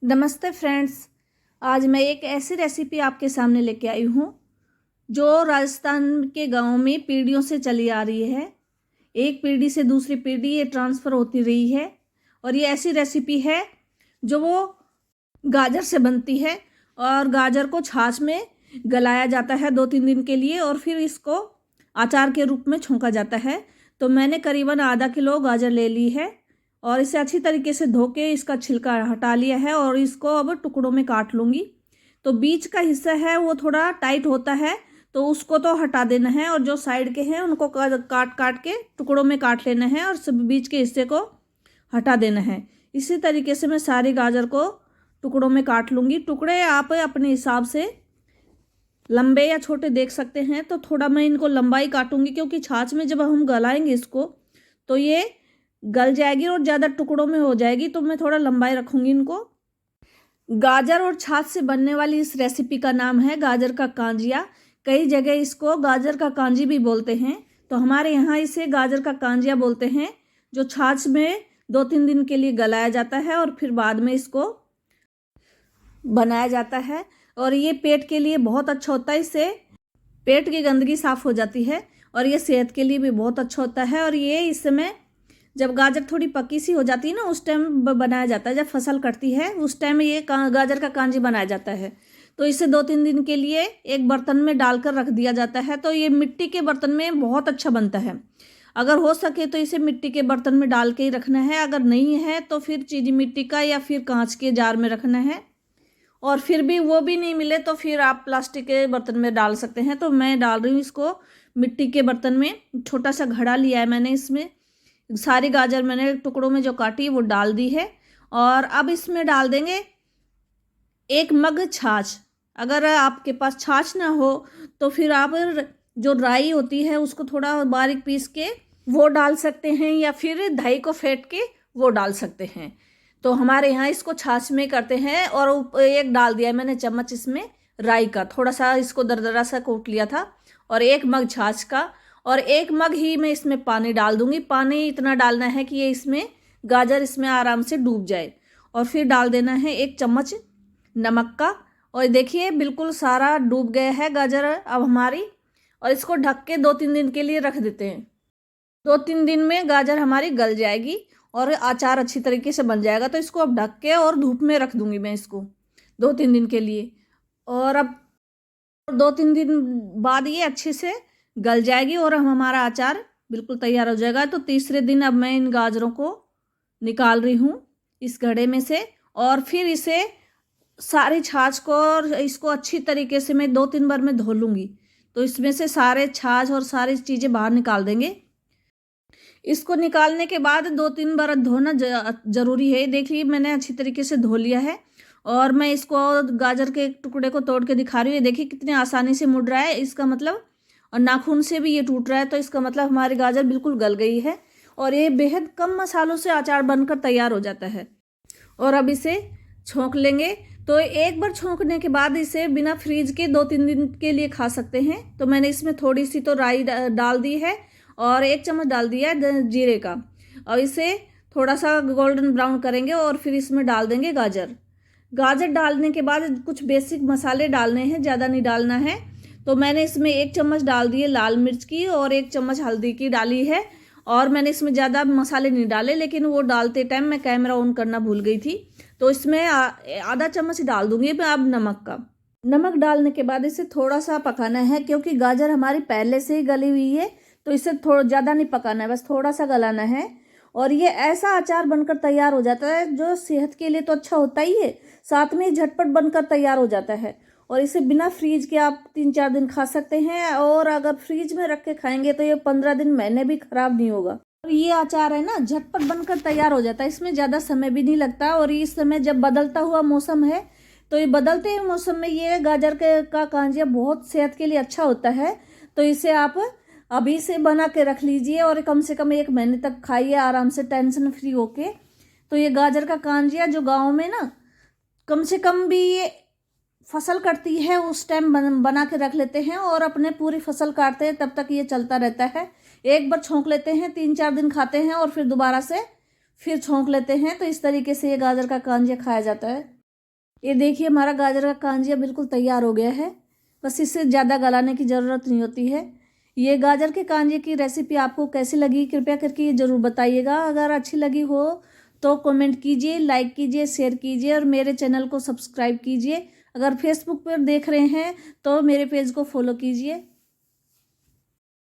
नमस्ते फ्रेंड्स। आज मैं एक ऐसी रेसिपी आपके सामने लेके आई हूँ जो राजस्थान के गाँव में पीढ़ियों से चली आ रही है। एक पीढ़ी से दूसरी पीढ़ी ये ट्रांसफ़र होती रही है और ये ऐसी रेसिपी है जो वो गाजर से बनती है और गाजर को छाछ में गलाया जाता है 2-3 दिन के लिए और फिर इसको अचार के रूप में छौंका जाता है। तो मैंने करीबन आधा किलो गाजर ले ली है और इसे अच्छी तरीके से धो के इसका छिलका हटा लिया है और इसको अब टुकड़ों में काट लूँगी। तो बीच का हिस्सा है वो थोड़ा टाइट होता है तो उसको तो हटा देना है और जो साइड के हैं उनको काट काट के टुकड़ों में काट लेना है और सब बीच के हिस्से को हटा देना है। इसी तरीके से मैं सारी गाजर को टुकड़ों में काट लूँगी। टुकड़े आप अपने हिसाब से लंबे या छोटे देख सकते हैं। तो थोड़ा मैं इनको लंबाई काटूंगी क्योंकि छाछ में जब हम गलाएंगे इसको तो ये गल जाएगी और ज़्यादा टुकड़ों में हो जाएगी, तो मैं थोड़ा लंबाई रखूंगी इनको। गाजर और छाछ से बनने वाली इस रेसिपी का नाम है गाजर का कांजिया। कई जगह इसको गाजर का कांजी भी बोलते हैं, तो हमारे यहाँ इसे गाजर का कांजिया बोलते हैं। जो छाछ में 2-3 दिन के लिए गलाया जाता है और फिर बाद में इसको बनाया जाता है और ये पेट के लिए बहुत अच्छा होता है। इससे पेट की गंदगी साफ़ हो जाती है और ये सेहत के लिए भी बहुत अच्छा होता है। और ये इस समय जब गाजर थोड़ी पकी सी हो जाती है ना, उस टाइम बनाया जाता है। जब फसल कटती है उस टाइम ये गाजर का कांजी बनाया जाता है। तो इसे 2-3 दिन के लिए एक बर्तन में डालकर रख दिया जाता है। तो ये मिट्टी के बर्तन में बहुत अच्छा बनता है। अगर हो सके तो इसे मिट्टी के बर्तन में डाल के ही रखना है, अगर नहीं है तो फिर चीनी मिट्टी का या फिर कांच के जार में रखना है। और फिर भी वो भी नहीं मिले तो फिर आप प्लास्टिक के बर्तन में डाल सकते हैं। तो मैं डाल रही हूँ इसको मिट्टी के बर्तन में। छोटा सा घड़ा लिया है मैंने, इसमें सारी गाजर मैंने टुकड़ों में जो काटी वो डाल दी है। और अब इसमें डाल देंगे 1 मग छाछ। अगर आपके पास छाछ ना हो तो फिर आप जो राई होती है उसको थोड़ा बारीक पीस के वो डाल सकते हैं या फिर दही को फेंट के वो डाल सकते हैं। तो हमारे यहाँ इसको छाछ में करते हैं। और एक डाल दिया मैंने चम्मच इसमें राई का, थोड़ा सा इसको दरदरा सा कूट लिया था। और 1 मग छाछ का और 1 मग ही मैं इसमें पानी डाल दूंगी। पानी इतना डालना है कि ये इसमें गाजर इसमें आराम से डूब जाए। और फिर डाल देना है 1 चम्मच नमक का। और देखिए बिल्कुल सारा डूब गया है गाजर अब हमारी। और इसको ढक के 2-3 दिन के लिए रख देते हैं। 2-3 दिन में गाजर हमारी गल जाएगी और अचार अच्छी तरीके से बन जाएगा। तो इसको अब ढक के और धूप में रख दूंगी मैं इसको 2-3 दिन के लिए। और अब 2-3 दिन बाद ये अच्छे से गल जाएगी और हमारा अचार बिल्कुल तैयार हो जाएगा। तो तीसरे दिन अब मैं इन गाजरों को निकाल रही हूँ इस घड़े में से और फिर इसे सारी छाछ को और इसको अच्छी तरीके से मैं 2-3 बार में धो लूँगी। तो इसमें से सारे छाछ और सारी चीज़ें बाहर निकाल देंगे। इसको निकालने के बाद 2-3 बार धोना ज़रूरी है। देखिए मैंने अच्छी तरीके से धो लिया है और मैं इसको गाजर के टुकड़े को तोड़ के दिखा रही हूँ। देखिए कितनी आसानी से मुड़ रहा है, इसका मतलब, और नाखून से भी ये टूट रहा है। तो इसका मतलब हमारी गाजर बिल्कुल गल गई है और ये बेहद कम मसालों से अचार बनकर तैयार हो जाता है। और अब इसे छोंक लेंगे। तो एक बार छोंकने के बाद इसे बिना फ्रीज के 2-3 दिन के लिए खा सकते हैं। तो मैंने इसमें थोड़ी सी तो राई डाल दी है और 1 चम्मच डाल दिया है जीरे का। और इसे थोड़ा सा गोल्डन ब्राउन करेंगे और फिर इसमें डाल देंगे गाजर। गाजर डालने के बाद कुछ बेसिक मसाले डालने हैं, ज़्यादा नहीं डालना है। तो मैंने इसमें 1 चम्मच डाल दिए लाल मिर्च की और 1 चम्मच हल्दी की डाली है। और मैंने इसमें ज़्यादा मसाले नहीं डाले, लेकिन वो डालते टाइम मैं कैमरा ऑन करना भूल गई थी। तो इसमें आधा चम्मच डाल दूंगी मैं अब नमक का। नमक डालने के बाद इसे थोड़ा सा पकाना है क्योंकि गाजर हमारी पहले से ही गली हुई है। तो इसे थोड़ा ज़्यादा नहीं पकाना है, बस थोड़ा सा गलाना है। और ये ऐसा अचार बनकर तैयार हो जाता है जो सेहत के लिए तो अच्छा होता ही है, साथ में झटपट बनकर तैयार हो जाता है। और इसे बिना फ्रीज के आप 3-4 दिन खा सकते हैं। और अगर फ्रीज में रख के खाएंगे तो ये 15 दिन, महीने भी खराब नहीं होगा। और ये अचार है ना, झटपट बनकर तैयार हो जाता है, इसमें ज़्यादा समय भी नहीं लगता। और इस समय जब बदलता हुआ मौसम है तो ये बदलते हुए मौसम में ये गाजर का कांजिया बहुत सेहत के लिए अच्छा होता है। तो इसे आप अभी से बना के रख लीजिए और कम से कम 1 महीने तक खाइए आराम से, टेंशन फ्री होके। तो ये गाजर का कांजिया जो गाँव में ना कम से कम भी ये फसल कटती है उस टाइम बना के रख लेते हैं और अपने पूरी फसल काटते हैं, तब तक ये चलता रहता है। एक बार छोंक लेते हैं, 3-4 दिन खाते हैं और फिर दोबारा से फिर छोंक लेते हैं। तो इस तरीके से ये गाजर का कांजिया खाया जाता है। ये देखिए हमारा गाजर का कांजिया बिल्कुल तैयार हो गया है। बस इसे ज़्यादा गलाने की ज़रूरत नहीं होती है। ये गाजर के कांजिए की रेसिपी आपको कैसी लगी कृपया करके ये ज़रूर बताइएगा। अगर अच्छी लगी हो तो कमेंट कीजिए, लाइक कीजिए, शेयर कीजिए और मेरे चैनल को सब्सक्राइब कीजिए। अगर फेसबुक पर देख रहे हैं तो मेरे पेज को फॉलो कीजिए।